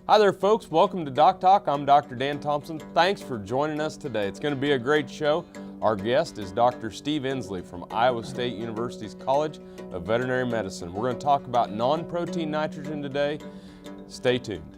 Hi there, folks. Welcome to Doc Talk. I'm Dr. Dan Thompson. Thanks for joining us today. It's going to be a great show. Our guest is Dr. Steve Inslee from Iowa State University's College of Veterinary Medicine. We're going to talk about non-protein nitrogen today. Stay tuned.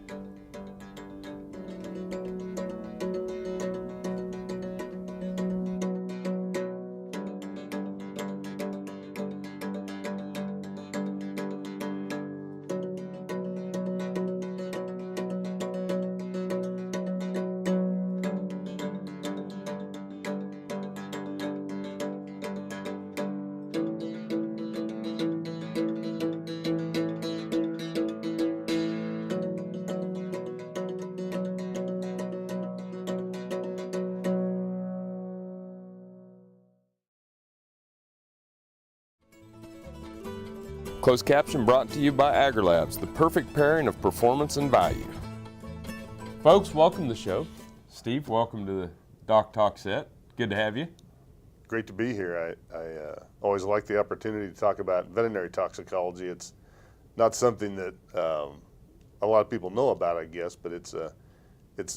Closed caption brought to you by AgriLabs, the perfect pairing of performance and value. Folks, welcome to the show. Steve, welcome to the Doc Talk set. Good to have you. Great to be here. I always like the opportunity to talk about veterinary toxicology. It's not something that a lot of people know about, I guess, but it's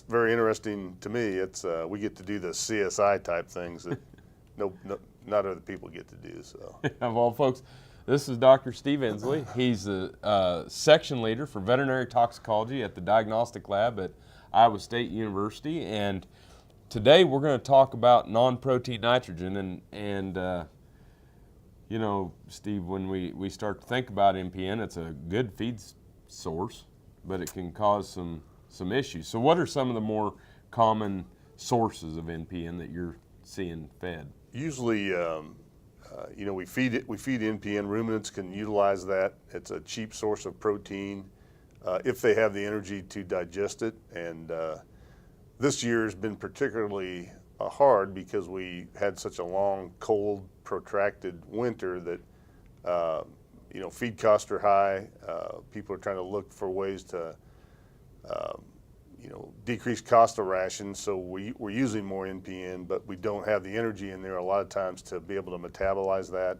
very interesting to me. We get to do the CSI type things that not other people get to do. So, well, folks, this is Dr. Steve Inslee. He's the section leader for veterinary toxicology at the diagnostic lab at Iowa State University, and today we're going to talk about non-protein nitrogen. And you know, Steve, when we start to think about NPN, it's a good feed source, but it can cause some issues. So what are some of the more common sources of NPN that you're seeing fed? Usually, you know, we feed NPN. Ruminants can utilize that. It's a cheap source of protein if they have the energy to digest it. And this year has been particularly hard because we had such a long, cold, protracted winter that you know, feed costs are high. People are trying to look for ways to you know, decrease cost of rations, so we're using more NPN, but we don't have the energy in there a lot of times to be able to metabolize that,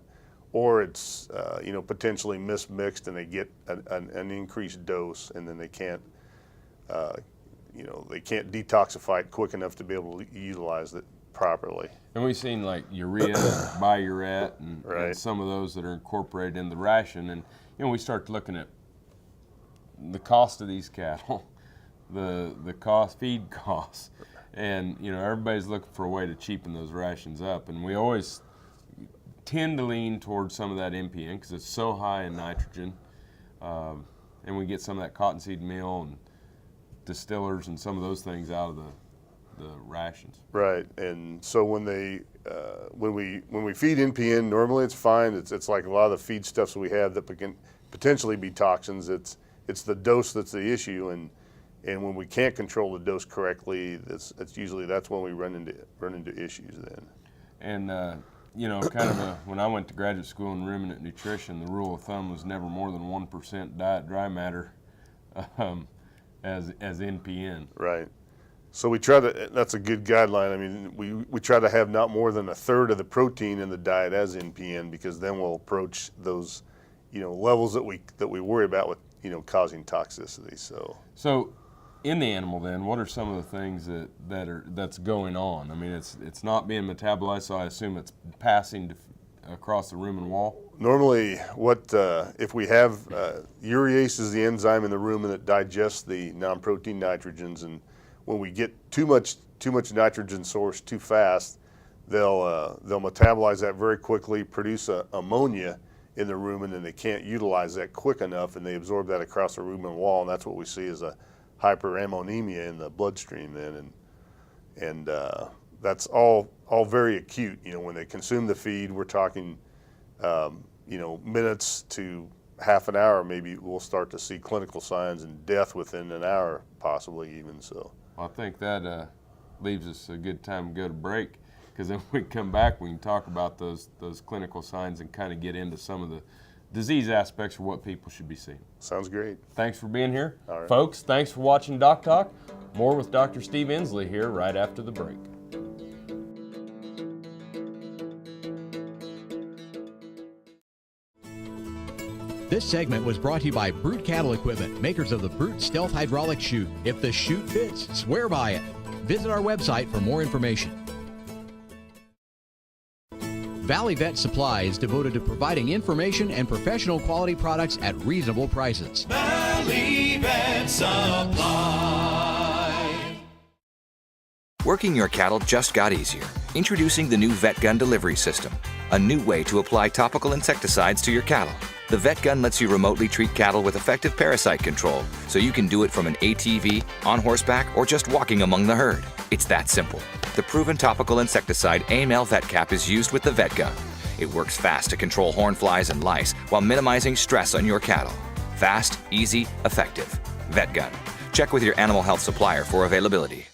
or it's you know, potentially mismixed and they get an increased dose, and then they can't you know, they can't detoxify it quick enough to be able to utilize it properly. And we've seen like urea, biuret, and some of those that are incorporated in the ration, and you know, we start looking at the cost of these cattle. The cost, feed costs, and you know, everybody's looking for a way to cheapen those rations up, and we always tend to lean towards some of that NPN because it's so high in nitrogen, and we get some of that cottonseed meal and distillers and some of those things out of the rations. Right, and so when we feed NPN, normally it's fine. It's like a lot of the feedstuffs we have that can potentially be toxins. It's the dose that's the issue, and when we can't control the dose correctly, that's when we run into issues then. And you know, kind of when I went to graduate school in ruminant nutrition, the rule of thumb was never more than 1% diet dry matter as NPN. Right. So we try to. That's a good guideline. I mean, we try to have not more than a third of the protein in the diet as NPN, because then we'll approach those, you know, levels that we worry about with, you know, causing toxicity. So in the animal, then, what are some of the things that's going on? I mean, it's not being metabolized, so I assume it's passing across the rumen wall. Normally, if we have urease is the enzyme in the rumen that digests the non-protein nitrogens, and when we get too much nitrogen source too fast, they'll metabolize that very quickly, produce ammonia in the rumen, and they can't utilize that quick enough, and they absorb that across the rumen wall, and that's what we see as a hyperammonemia in the bloodstream then, and that's all very acute. You know, when they consume the feed, we're talking you know, minutes to half an hour, maybe we'll start to see clinical signs and death within an hour, possibly even. So I think that leaves us a good time to go to break, because then when we come back, we can talk about those clinical signs and kind of get into some of the disease aspects of what people should be seeing. Sounds great. Thanks for being here. All right. Folks, thanks for watching Doc Talk. More with Dr. Steve Inslee here right after the break. This segment was brought to you by Brute Cattle Equipment, makers of the Brute Stealth Hydraulic Chute. If the chute fits, swear by it. Visit our website for more information. Valley Vet Supply is devoted to providing information and professional quality products at reasonable prices. Valley Vet Supply. Working your cattle just got easier. Introducing the new Vet Gun delivery system, a new way to apply topical insecticides to your cattle. The Vet Gun lets you remotely treat cattle with effective parasite control, so you can do it from an ATV, on horseback, or just walking among the herd. It's that simple. The proven topical insecticide AML Vet Cap is used with the Vet Gun. It works fast to control horn flies and lice while minimizing stress on your cattle. Fast, easy, effective. Vet Gun. Check with your animal health supplier for availability.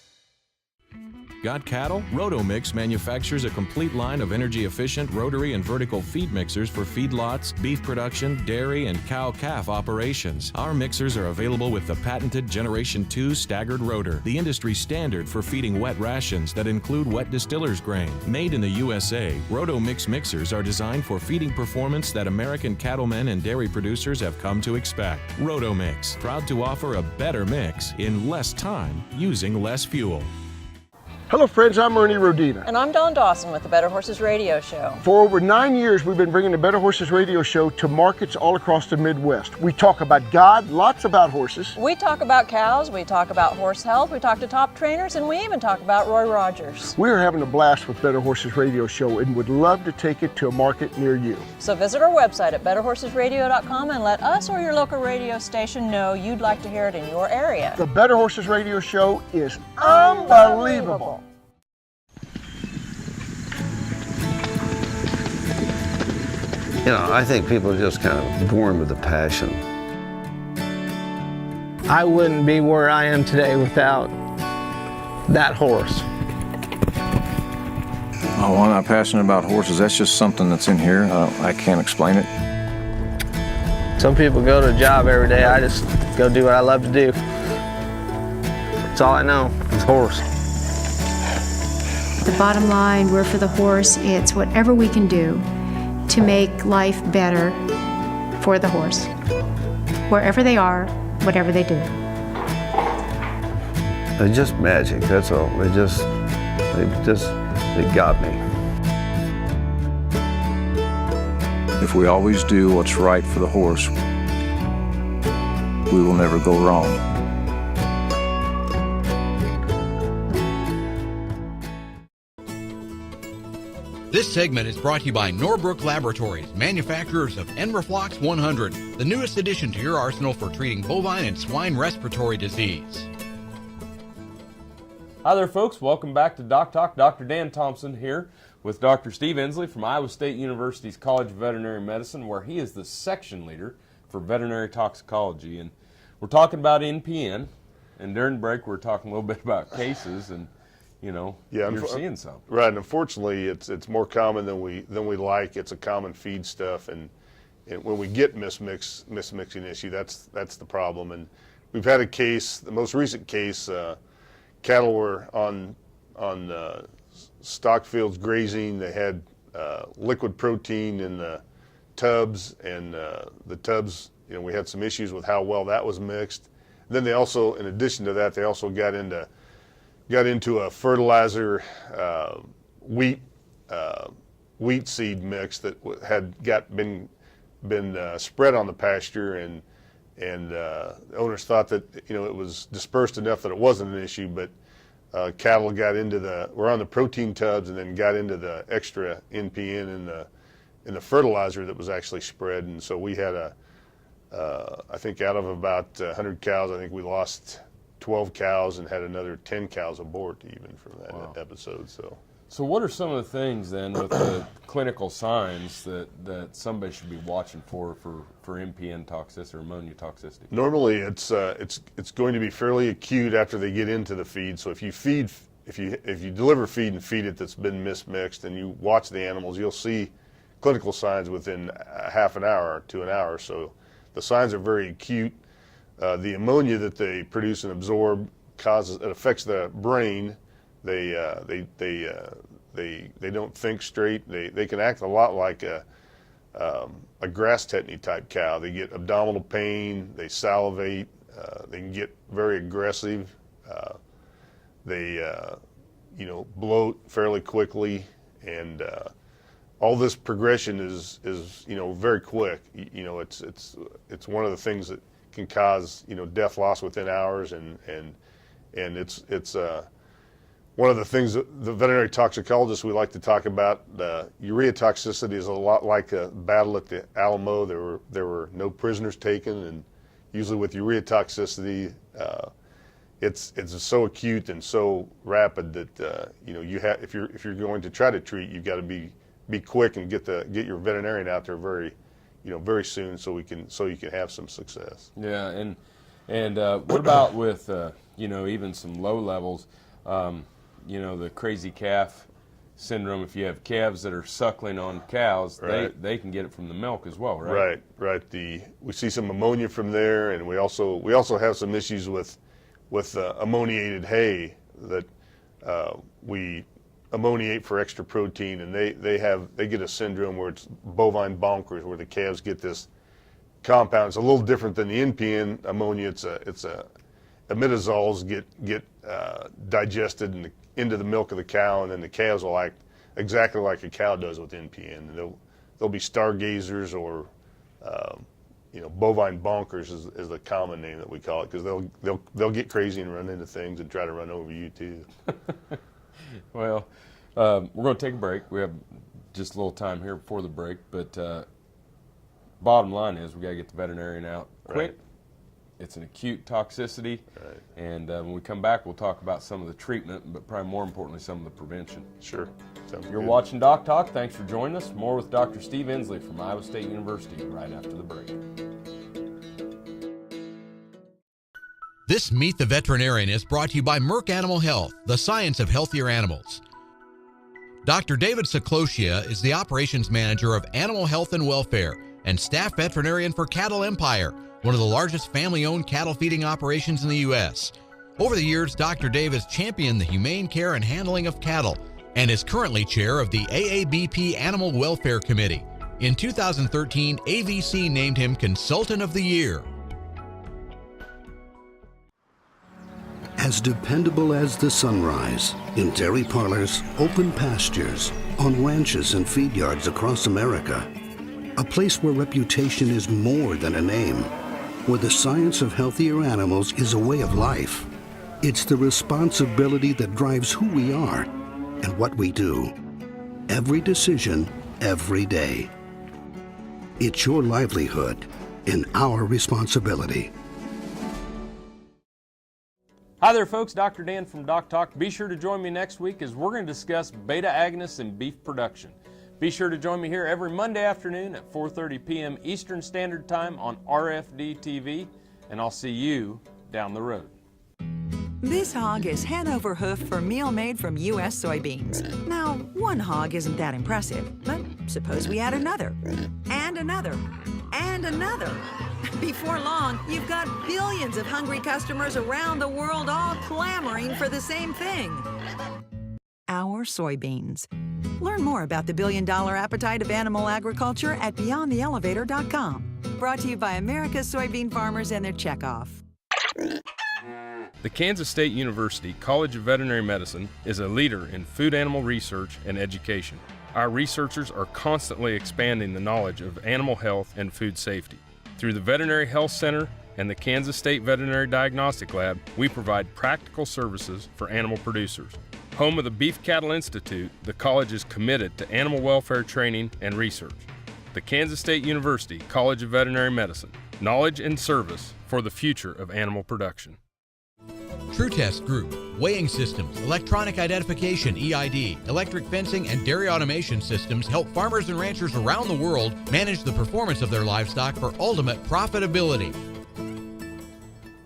Got cattle? Rotomix manufactures a complete line of energy-efficient rotary and vertical feed mixers for feedlots, beef production, dairy, and cow-calf operations. Our mixers are available with the patented Generation 2 staggered rotor, the industry standard for feeding wet rations that include wet distiller's grain. Made in the USA, Rotomix mixers are designed for feeding performance that American cattlemen and dairy producers have come to expect. Rotomix, proud to offer a better mix in less time using less fuel. Hello friends, I'm Ernie Rodina. And I'm Dawn Dawson with the Better Horses Radio Show. For over 9 years, we've been bringing the Better Horses Radio Show to markets all across the Midwest. We talk about God, lots about horses. We talk about cows, we talk about horse health, we talk to top trainers, and we even talk about Roy Rogers. We are having a blast with Better Horses Radio Show and would love to take it to a market near you. So visit our website at betterhorsesradio.com and let us or your local radio station know you'd like to hear it in your area. The Better Horses Radio Show is unbelievable. You know, I think people are just kind of born with a passion. I wouldn't be where I am today without that horse. Oh, I'm not passionate about horses. That's just something that's in here. I can't explain it. Some people go to a job every day. I just go do what I love to do. That's all I know is horse. The bottom line, we're for the horse. It's whatever we can do to make life better for the horse, wherever they are, whatever they do. They're just magic, that's all. They got me. If we always do what's right for the horse, we will never go wrong. This segment is brought to you by Norbrook Laboratories, manufacturers of Enroflox 100, the newest addition to your arsenal for treating bovine and swine respiratory disease. Hi there, folks. Welcome back to Doc Talk. Dr. Dan Thompson here with Dr. Steve Inslee from Iowa State University's College of Veterinary Medicine, where he is the section leader for veterinary toxicology. And we're talking about NPN, and during the break we're talking a little bit about cases, and you know, you're seeing some. Right, and unfortunately it's more common than we like. It's a common feed stuff, and when we get mismixing issue, that's the problem. And we've had a case, the most recent case, cattle were on stock fields grazing. They had liquid protein in the tubs, and the tubs, you know, we had some issues with how well that was mixed. And then they also, in addition to that, they also got into a fertilizer wheat seed mix that had been spread on the pasture, and the owners thought that, you know, it was dispersed enough that it wasn't an issue, but cattle were on the protein tubs and then got into the extra NPN in the fertilizer that was actually spread. And so we had I think out of about 100 cows, I think we lost 12 cows and had another 10 cows abort even from that episode. So what are some of the things then with the clinical signs that somebody should be watching for NPN toxicity or ammonia toxicity? Normally it's going to be fairly acute after they get into the feed. So if you deliver feed and feed it that's been mismixed and you watch the animals, you'll see clinical signs within a half an hour to an hour. So the signs are very acute. The ammonia that they produce and absorb it affects the brain. They don't think straight. They can act a lot like a grass tetany type cow. They get abdominal pain, they salivate, they can get very aggressive, they bloat fairly quickly, and all this progression is very quick. It's one of the things that can cause death loss within hours, and it's one of the things that the veterinary toxicologists we like to talk about. Urea toxicity is a lot like a battle at the Alamo. There were no prisoners taken, and usually with urea toxicity, it's so acute and so rapid that if you're going to try to treat, you've got to be quick and get your veterinarian out there very soon, so you can have some success. Yeah, and what about with even some low levels? The crazy calf syndrome. If you have calves that are suckling on cows, right, they can get it from the milk as well, right? Right. We see some ammonia from there, and we also have some issues with ammoniated hay that we ammoniate for extra protein, and they get a syndrome where it's bovine bonkers, where the calves get this compound. It's a little different than the NPN ammonia. It's imidazoles get digested into the milk of the cow, and then the calves will act exactly like a cow does with NPN. And they'll be stargazers, or bovine bonkers is the common name that we call it, because they'll get crazy and run into things and try to run over you too. Well, we're going to take a break. We have just a little time here before the break, but bottom line is we got to get the veterinarian out quick. Right. It's an acute toxicity, right, and when we come back, we'll talk about some of the treatment, but probably more importantly, some of the prevention. Sure. Sounds You're good. watching Doc Talk. Thanks for joining us. More with Dr. Steve Inslee from Iowa State University right after the break. This Meet the Veterinarian is brought to you by Merck Animal Health, the science of healthier animals. Dr. David Saklosia is the operations manager of Animal Health and Welfare and staff veterinarian for Cattle Empire, one of the largest family-owned cattle feeding operations in the U.S. Over the years, Dr. Dave has championed the humane care and handling of cattle and is currently chair of the AABP Animal Welfare Committee. In 2013, AVC named him Consultant of the Year. As dependable as the sunrise, in dairy parlors, open pastures, on ranches and feed yards across America. A place where reputation is more than a name, where the science of healthier animals is a way of life. It's the responsibility that drives who we are and what we do. Every decision, every day. It's your livelihood and our responsibility. Hi there, folks. Dr. Dan from Doc Talk. Be sure to join me next week as we're going to discuss beta agonists in beef production. Be sure to join me here every Monday afternoon at 4:30 p.m. Eastern Standard Time on RFD TV, and I'll see you down the road. This hog is head over hoof for meal made from U.S. soybeans. Now, one hog isn't that impressive, but suppose we add another, and another, and another. Before long, you've got billions of hungry customers around the world all clamoring for the same thing. Our soybeans. Learn more about the billion-dollar appetite of animal agriculture at BeyondTheElevator.com. Brought to you by America's soybean farmers and their checkoff. The Kansas State University College of Veterinary Medicine is a leader in food animal research and education. Our researchers are constantly expanding the knowledge of animal health and food safety. Through the Veterinary Health Center and the Kansas State Veterinary Diagnostic Lab, we provide practical services for animal producers. Home of the Beef Cattle Institute, the college is committed to animal welfare training and research. The Kansas State University College of Veterinary Medicine, knowledge and service for the future of animal production. TrueTest Group, weighing systems, electronic identification, EID, electric fencing, and dairy automation systems help farmers and ranchers around the world manage the performance of their livestock for ultimate profitability.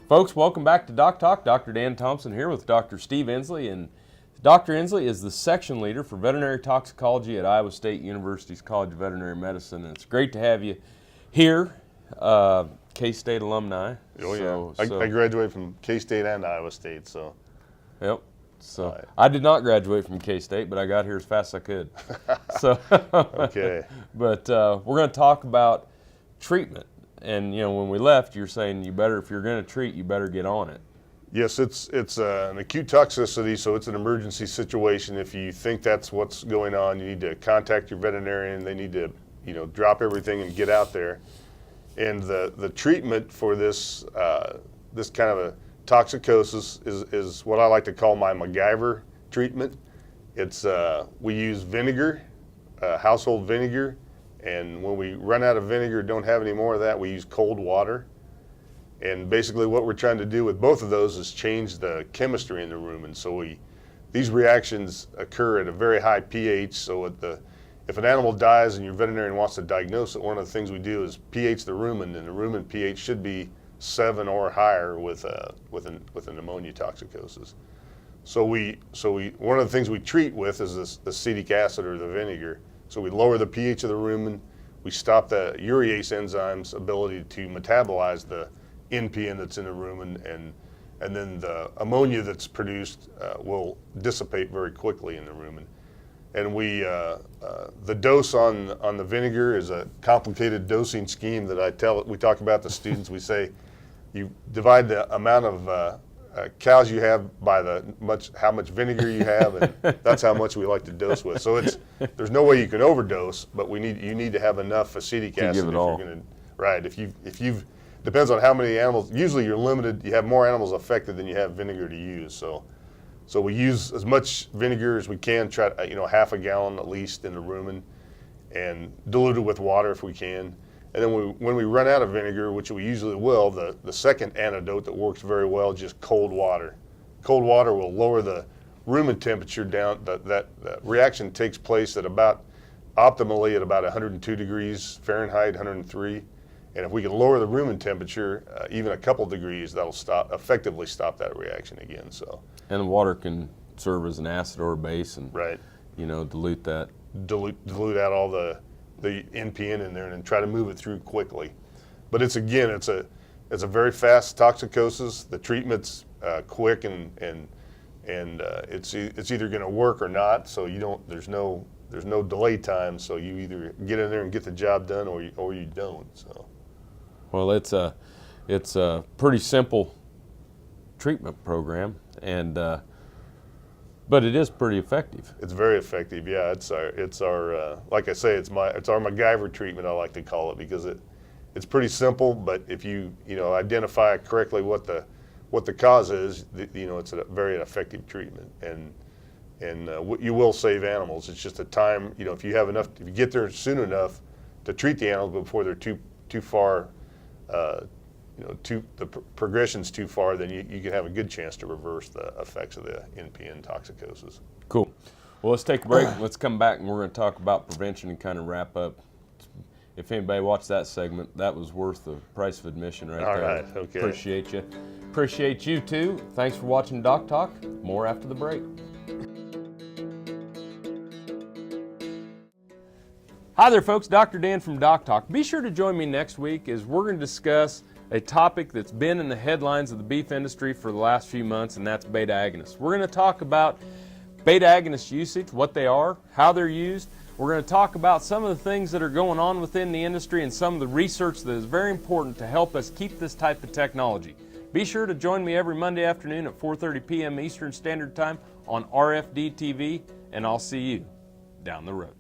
Folks, welcome back to Doc Talk. Dr. Dan Thompson here with Dr. Steve Inslee, and Dr. Inslee is the section leader for veterinary toxicology at Iowa State University's College of Veterinary Medicine, and it's great to have you here. K-State alumni. Oh, yeah. I graduated from K-State and Iowa State, so. Yep. So I did not graduate from K-State, but I got here as fast as I could. So okay. But we're going to talk about treatment. And when we left, you're saying if you're going to treat, you better get on it. Yes, it's an acute toxicity, so it's an emergency situation. If you think that's what's going on, you need to contact your veterinarian. They need to, drop everything and get out there. And the treatment for this this kind of a toxicosis is what I like to call my Macgyver treatment. It's we use vinegar, household vinegar, and when we run out of vinegar, don't have any more of that, we use cold water. And basically what we're trying to do with both of those is change the chemistry in the rumen. So these reactions occur at a very high pH, so if an animal dies and your veterinarian wants to diagnose it, one of the things we do is pH the rumen, and the rumen pH should be 7 or higher with an ammonia toxicosis. So one of the things we treat with is the acetic acid or the vinegar. So we lower the pH of the rumen, we stop the urease enzyme's ability to metabolize the NPN that's in the rumen, and then the ammonia that's produced will dissipate very quickly in the rumen. And the dose on the vinegar is a complicated dosing scheme that we talk about to students. We say you divide the amount of cows you have by how much vinegar you have, and that's how much we like to dose with. So there's no way you can overdose, but you need to have enough acetic acid give it all. You're going to, right. If you've depends on how many animals. Usually you're limited. You have more animals affected than you have vinegar to use. So we use as much vinegar as we can. Try half a gallon at least in the rumen, and dilute it with water if we can. And then when we run out of vinegar, which we usually will, the second antidote that works very well is just cold water. Cold water will lower the rumen temperature down. That reaction takes place at optimally at about 102 degrees Fahrenheit, 103. And if we can lower the rumen temperature even a couple degrees, that'll effectively stop that reaction again. So. And the water can serve as an acid or a base, and right. Dilute that. Dilute out all the NPN in there, and then try to move it through quickly. But it's a very fast toxicosis. The treatment's quick, and it's either going to work or not. So there's no delay time. So you either get in there and get the job done, or you don't. So. Well, it's a pretty simple treatment program, but it is pretty effective. It's very effective. Yeah, it's our like I say, it's our Macgyver treatment, I like to call it, because it's pretty simple. But if you identify correctly what the cause is, it's a very effective treatment, and you will save animals. It's just a time. If you get there soon enough to treat the animals before they're too far. The progression's too far, then you can have a good chance to reverse the effects of the NPN toxicosis. Cool. Well, let's take a break. Let's come back, and we're going to talk about prevention and kind of wrap up. If anybody watched that segment, that was worth the price of admission right there. All right, okay. Appreciate you. Appreciate you too. Thanks for watching Doc Talk. More after the break. Hi there, folks. Dr. Dan from DocTalk. Be sure to join me next week as we're going to discuss a topic that's been in the headlines of the beef industry for the last few months, and that's beta agonists. We're going to talk about beta agonist usage, what they are, how they're used. We're going to talk about some of the things that are going on within the industry and some of the research that is very important to help us keep this type of technology. Be sure to join me every Monday afternoon at 4:30 p.m. Eastern Standard Time on RFD TV, and I'll see you down the road.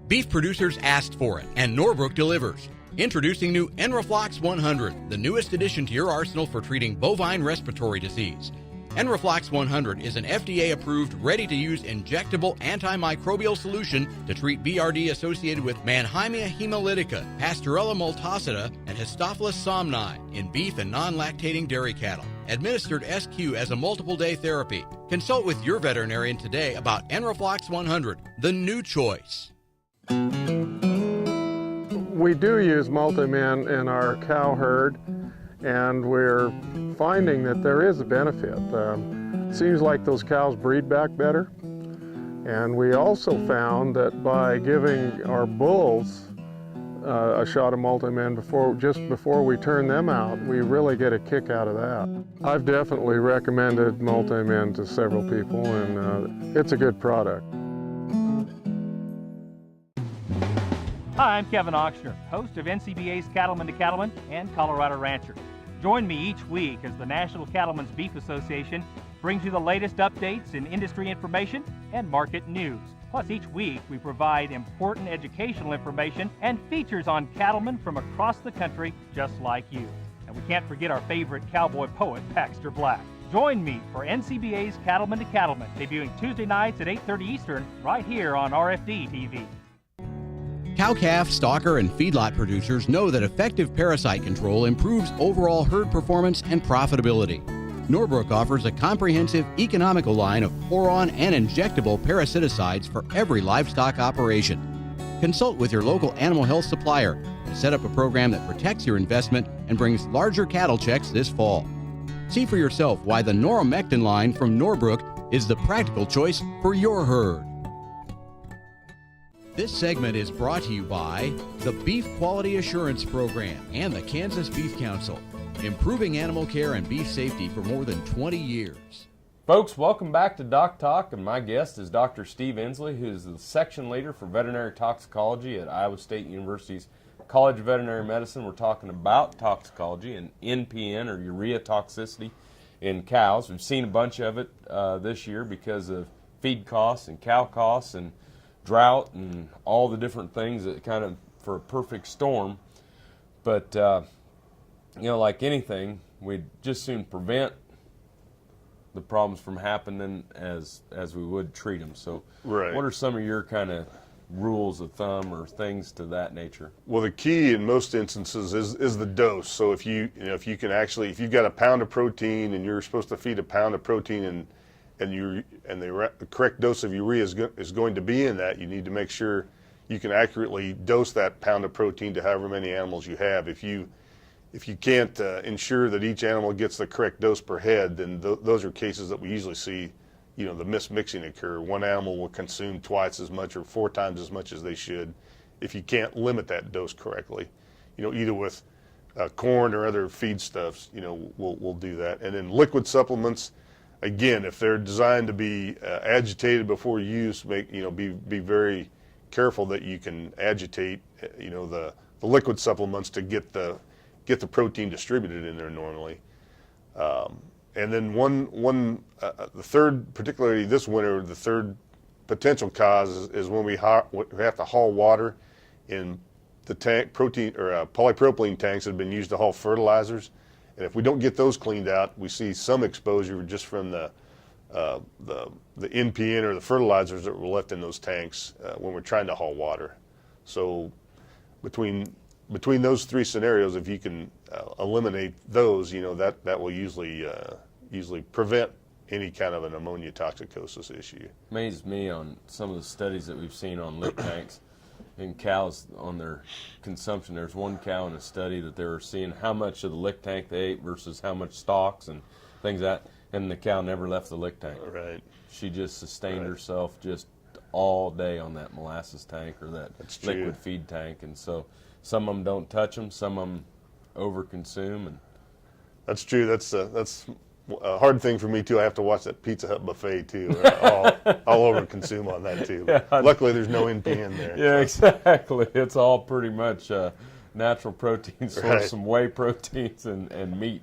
Beef producers asked for it, and Norbrook delivers. Introducing new Enroflox 100, the newest addition to your arsenal for treating bovine respiratory disease. Enroflox 100 is an FDA-approved, ready-to-use injectable antimicrobial solution to treat BRD associated with Mannheimia hemolytica, Pasteurella multocida, and Histophilus somni in beef and non-lactating dairy cattle. Administered SQ as a multiple-day therapy. Consult with your veterinarian today about Enroflox 100, the new choice. We do use multi-min in our cow herd, and we're finding that there is a benefit. Seems like those cows breed back better. And we also found that by giving our bulls a shot of Multiman just before we turn them out, we really get a kick out of that. I've definitely recommended Multiman to several people, and it's a good product. Hi, I'm Kevin Ochsner, host of NCBA's Cattleman to Cattleman and Colorado Rancher. Join me each week as the National Cattlemen's Beef Association brings you the latest updates in industry information and market news. Plus, each week we provide important educational information and features on cattlemen from across the country just like you. And we can't forget our favorite cowboy poet, Baxter Black. Join me for NCBA's Cattleman to Cattleman, debuting Tuesday nights at 8:30 Eastern, right here on RFD TV. Cow-calf, stocker, and feedlot producers know that effective parasite control improves overall herd performance and profitability. Norbrook offers a comprehensive, economical line of pour-on and injectable parasiticides for every livestock operation. Consult with your local animal health supplier to set up a program that protects your investment and brings larger cattle checks this fall. See for yourself why the Noromectin line from Norbrook is the practical choice for your herd. This segment is brought to you by the Beef Quality Assurance Program and the Kansas Beef Council, improving animal care and beef safety for more than 20 years. Folks, welcome back to Doc Talk, and my guest is Dr. Steve Inslee, who is the section leader for veterinary toxicology at Iowa State University's College of Veterinary Medicine. We're talking about toxicology and NPN, or urea toxicity, in cows. We've seen a bunch of it this year because of feed costs and cow costs and drought and all the different things that kind of for a perfect storm. But you know, like anything, we'd just soon prevent the problems from happening as we would treat them. So right. What are some of your kind of rules of thumb or things to that nature? Well, the key in most instances is the dose. So if you've got a pound of protein and you're supposed to feed a pound of protein and the correct dose of urea is going to be in that, you need to make sure you can accurately dose that pound of protein to however many animals you have. If you can't ensure that each animal gets the correct dose per head, then those are cases that we usually see, the mismixing occur. One animal will consume twice as much or 4 times as much as they should if you can't limit that dose correctly. Either with corn or other feedstuffs, we'll do that. And then liquid supplements, again, if they're designed to be agitated before use, be very careful that you can agitate, the liquid supplements to get the protein distributed in there normally. And then the third, particularly this winter, the third potential cause is when we have to haul water in the polypropylene tanks that have been used to haul fertilizers. And if we don't get those cleaned out, we see some exposure just from the NPN or the fertilizers that were left in those tanks when we're trying to haul water. So between those 3 scenarios, if you can eliminate those, that will usually prevent any kind of an ammonia toxicosis issue. Amazes me on some of the studies that we've seen on lick tanks and cows on their consumption. There's one cow in a study that they were seeing how much of the lick tank they ate versus how much stalks and things like that, and the cow never left the lick tank. Right. She just sustained herself just all day on that molasses tank or that liquid feed tank, and so some of them don't touch them, some of them overconsume. And that's true. That's a hard thing for me too. I have to watch that Pizza Hut buffet too. I'll overconsume on that too. Yeah. Luckily, there's no NPN there. Yeah, so. Exactly. It's all pretty much natural proteins, right. Some whey proteins and meat.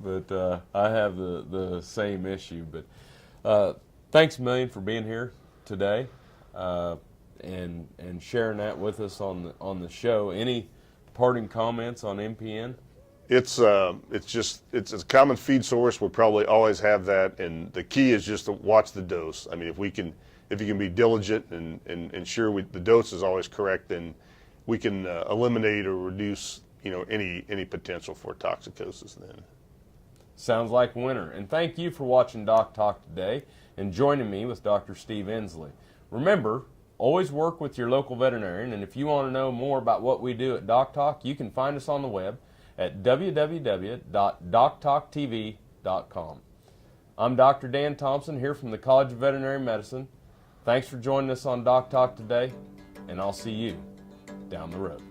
But I have the same issue. But thanks a million for being here today and sharing that with us on the show. Any parting comments on NPN? It's a common feed source. We'll probably always have that, and the key is just to watch the dose. I mean, if you can be diligent and ensure the dose is always correct, then we can eliminate or reduce any potential for toxicosis. Then sounds like winter. And thank you for watching Doc Talk today and joining me with Dr. Steve Inslee. Remember, always work with your local veterinarian, and if you want to know more about what we do at Doc Talk, you can find us on the web at www.doctalktv.com. I'm Dr. Dan Thompson here from the College of Veterinary Medicine. Thanks for joining us on Doc Talk today, and I'll see you down the road.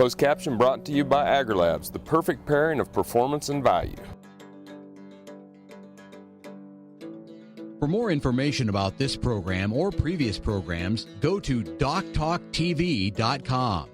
Closed caption brought to you by AgriLabs, the perfect pairing of performance and value. For more information about this program or previous programs, go to DocTalkTV.com.